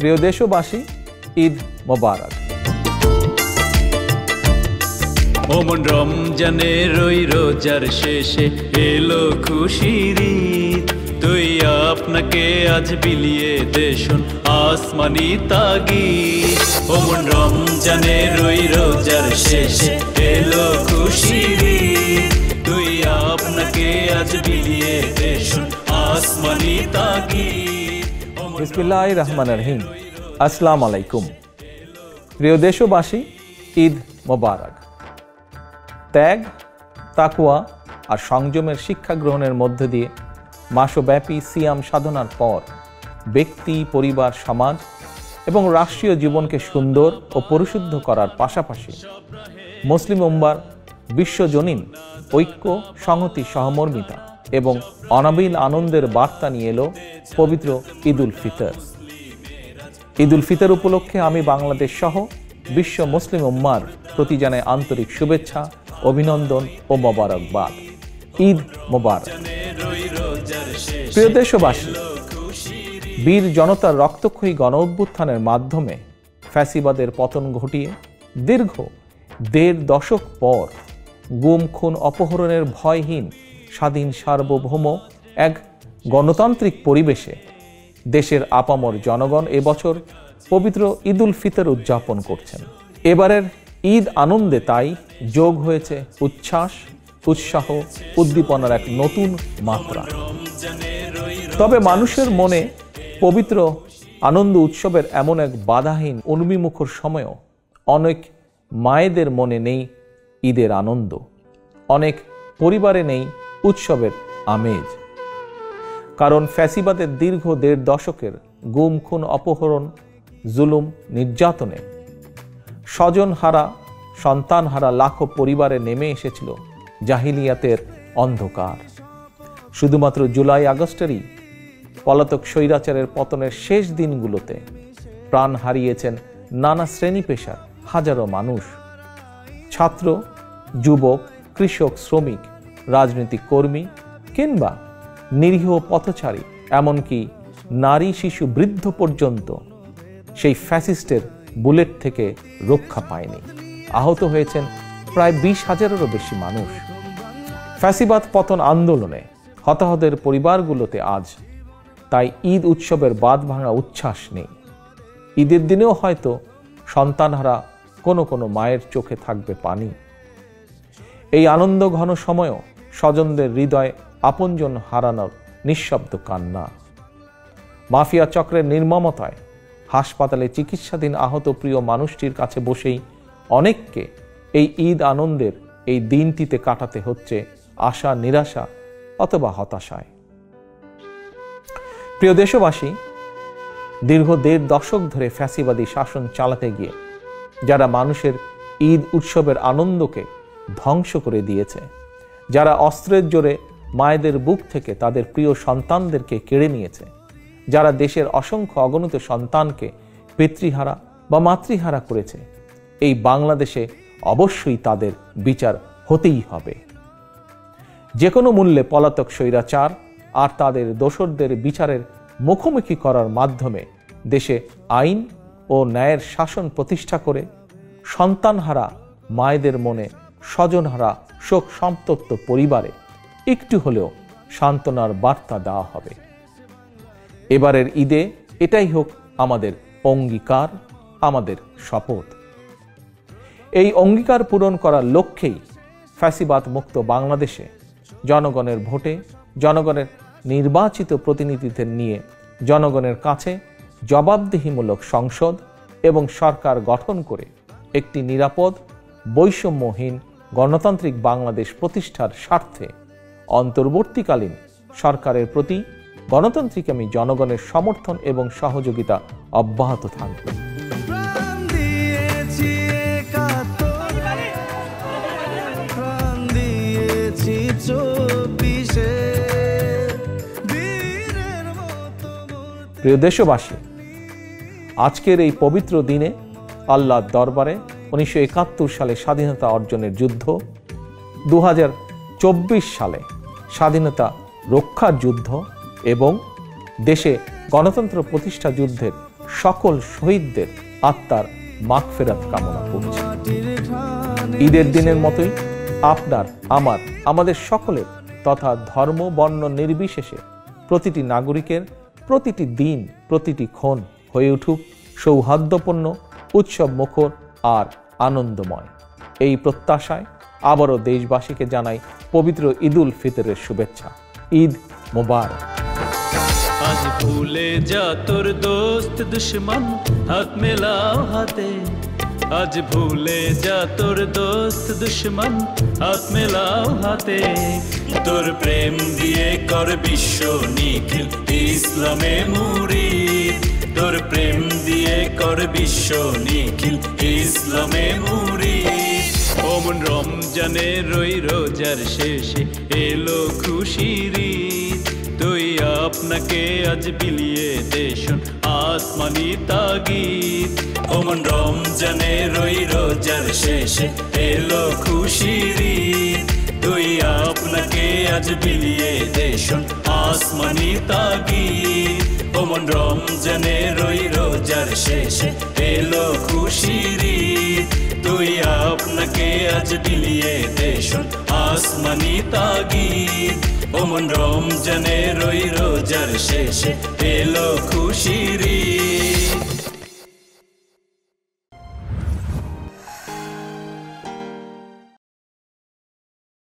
প্রিয় দেশবাসী, ঈদ মোবারক। ওমন রমজানের ওই রোজার শেষে এলো খুশির ঈদ, তুই আপনাকে আজ বিলিয়ে দেশন আসমানি তাগিদ। ওমন রমজানের ওই রোজার শেষে এলো খুশির ঈদ, তুই আপনাকে আজ বিলিয়ে দেশন আসমানি তাগিদ। বিসমিল্লাহির রহমানির রহিম। আসসালামু আলাইকুম। প্রিয় দেশবাসী, ঈদ মোবারক। ত্যাগ, তাকওয়া আর সংযমের শিক্ষা গ্রহণের মধ্য দিয়ে মাসব্যাপী সিয়াম সাধনার পর ব্যক্তি, পরিবার, সমাজ এবং রাষ্ট্রীয় জীবনকে সুন্দর ও পরিশুদ্ধ করার পাশাপাশি মুসলিম উম্মার বিশ্বজনীন ঐক্য, সংহতি, সহমর্মিতা এবং অনাবিল আনন্দের বার্তা নিয়ে এলো পবিত্র ঈদ উল ফিতর। ঈদ উল ফিতর উপলক্ষে আমি বাংলাদেশ সহ বিশ্ব মুসলিম উম্মার প্রতি জানাই আন্তরিক শুভেচ্ছা, অভিনন্দন ও মোবারকবাদ। ঈদ মোবারক। প্রিয় দেশবাসী, বীর জনতার রক্তক্ষয়ী গণ অভ্যুত্থানের মাধ্যমে ফ্যাসিবাদের পতন ঘটিয়ে দীর্ঘ ১.৫ দশক পর গুম, খুন, অপহরণের ভয়হীন স্বাধীন সার্বভৌম এক গণতান্ত্রিক পরিবেশে দেশের আপামর জনগণ এবছর পবিত্র ঈদ উল ফিতর উদযাপন করছেন। এবারের ঈদ আনন্দে তাই যোগ হয়েছে উচ্ছ্বাস, উৎসাহ, উদ্দীপনার এক নতুন মাত্রা। তবে মানুষের মনে পবিত্র আনন্দ উৎসবের এমন এক বাধাহীন উন্মিমুখর সময়ও অনেক মায়েদের মনে নেই ঈদের আনন্দ, অনেক পরিবারে নেই উৎসবের আমেজ। কারণ ফ্যাসিবাদের দীর্ঘ ১.৫ দশকের গুম, খুন, অপহরণ, জুলুম, নির্যাতনে স্বজনহারা, সন্তানহারা লাখো পরিবারে নেমে এসেছিল জাহিলিয়াতের অন্ধকার। শুধুমাত্র জুলাই আগস্টেরই পলাতক স্বৈরাচারের পতনের শেষ দিনগুলোতে প্রাণ হারিয়েছেন নানা শ্রেণী পেশার হাজারো মানুষ। ছাত্র, যুবক, কৃষক, শ্রমিক, রাজনৈতিক কর্মী কিংবা নিরীহ পথচারী, এমনকি নারী, শিশু, বৃদ্ধ পর্যন্ত সেই ফ্যাসিস্টের বুলেট থেকে রক্ষা পায়নি। আহত হয়েছেন প্রায় ২০,০০০-এরও বেশি মানুষ। ফ্যাসিবাদ পতন আন্দোলনে হতাহতের পরিবারগুলোতে আজ তাই ঈদ উৎসবের বাঁধ ভাঙা উচ্ছ্বাস নেই। ঈদের দিনেও হয়তো সন্তানহারা কোনো কোনো মায়ের চোখে থাকবে পানি। এই আনন্দ ঘন সময়ও স্বজনদের হৃদয়ে আপনজন হারানোর নিঃশব্দ কান্না। মাফিয়া চক্রের নির্মমতায় হাসপাতালে চিকিৎসাধীন আহত প্রিয় মানুষটির কাছে বসেই অনেককে এই ঈদ আনন্দের এই দিনটিতে কাটাতে হচ্ছে আশা, নিরাশা অথবা হতাশায়। প্রিয় দেশবাসী, দীর্ঘ ১.৫ দশক ধরে ফ্যাসিবাদী শাসন চালাতে গিয়ে যারা মানুষের ঈদ উৎসবের আনন্দকে ধ্বংস করে দিয়েছে, যারা অস্ত্রের জোরে মায়েদের বুক থেকে তাদের প্রিয় সন্তানদেরকে কেড়ে নিয়েছে, যারা দেশের অসংখ্য অগণিত সন্তানকে পিতৃহারা বা মাতৃহারা করেছে, এই বাংলাদেশে অবশ্যই তাদের বিচার হতেই হবে। যে কোনো মূল্যে পলাতক স্বৈরাচার আর তাদের দোসরদের বিচারের মুখোমুখি করার মাধ্যমে দেশে আইন ও ন্যায়ের শাসন প্রতিষ্ঠা করে সন্তানহারা মায়েদের মনে, স্বজনহারা শোক সন্তপ্ত পরিবারে একটু হলেও সান্ত্বনার বার্তা দেওয়া হবে। এবারের ঈদে এটাই হোক আমাদের অঙ্গীকার, আমাদের শপথ। এই অঙ্গীকার পূরণ করার লক্ষ্যেই ফ্যাসিবাদ মুক্ত বাংলাদেশে জনগণের ভোটে, জনগণের নির্বাচিত প্রতিনিধিদের নিয়ে জনগণের কাছে জবাবদিহিমূলক সংসদ এবং সরকার গঠন করে একটি নিরাপদ, বৈষম্যহীন গণতান্ত্রিক বাংলাদেশ প্রতিষ্ঠার স্বার্থে অন্তর্বর্তীকালীন সরকারের প্রতি গণতান্ত্রিকামী জনগণের সমর্থন এবং সহযোগিতা অব্যাহত থাকবে। প্রিয় দেশবাসী, আজকের এই পবিত্র দিনে আল্লাহর দরবারে 1971 সালে স্বাধীনতা অর্জনের যুদ্ধ, 2024 সালে স্বাধীনতা রক্ষার যুদ্ধ এবং দেশে গণতন্ত্র প্রতিষ্ঠা যুদ্ধের সকল শহীদদের আত্মার মাগফিরাত কামনা করছি। ঈদের দিনের মতোই আপনার, আমাদের সকলের তথা ধর্ম বর্ণ নির্বিশেষে প্রতিটি নাগরিকের প্রতিটি দিন, প্রতিটি ক্ষণ হয়ে উঠুক সৌহার্দ্যপূর্ণ, উৎসব মুখর আর আনন্দময়। এই প্রত্যাশায় আবারও দেশবাসীকে জানাই পবিত্র ঈদ উল ফিতরের শুভেচ্ছা। ঈদ মোবারক। আজ ভুলে যা তোর দোস্ত দুশ্মন, হাত মেলাও হাতে। আজ ভুলে যা তোর দোস্ত দুশ্মন, হাত মেলাও হাতে। তোর প্রেম দিয়ে কর বিশ্ব নিখিল ইসলামে মুরিদ। তোর প্রেম দিয়ে কর বিশ্ব নিখিল ইসলামে মুরিদ। ওমন রমজানের ওই রোজার শেষে এলো খুশির ঈদ। তুই আপনাকে আজ বিলিয়ে দেশন আসমানি তাগিদ। ওমন রমজানের ওই রোজার শেষে এলো খুশির ঈদ। তুই আপনাকে আজ বিলিয়ে দেশন আসমানি তাগিদ। ওমন রমজানের ওই রোজার শেষে এলো খুশির ঈদ। তুই আপনাকে আজ বিলিয়ে দেশন আসমানি তাগিদ। ওমন রমজানের ওই রোজার শেষে এলো খুশির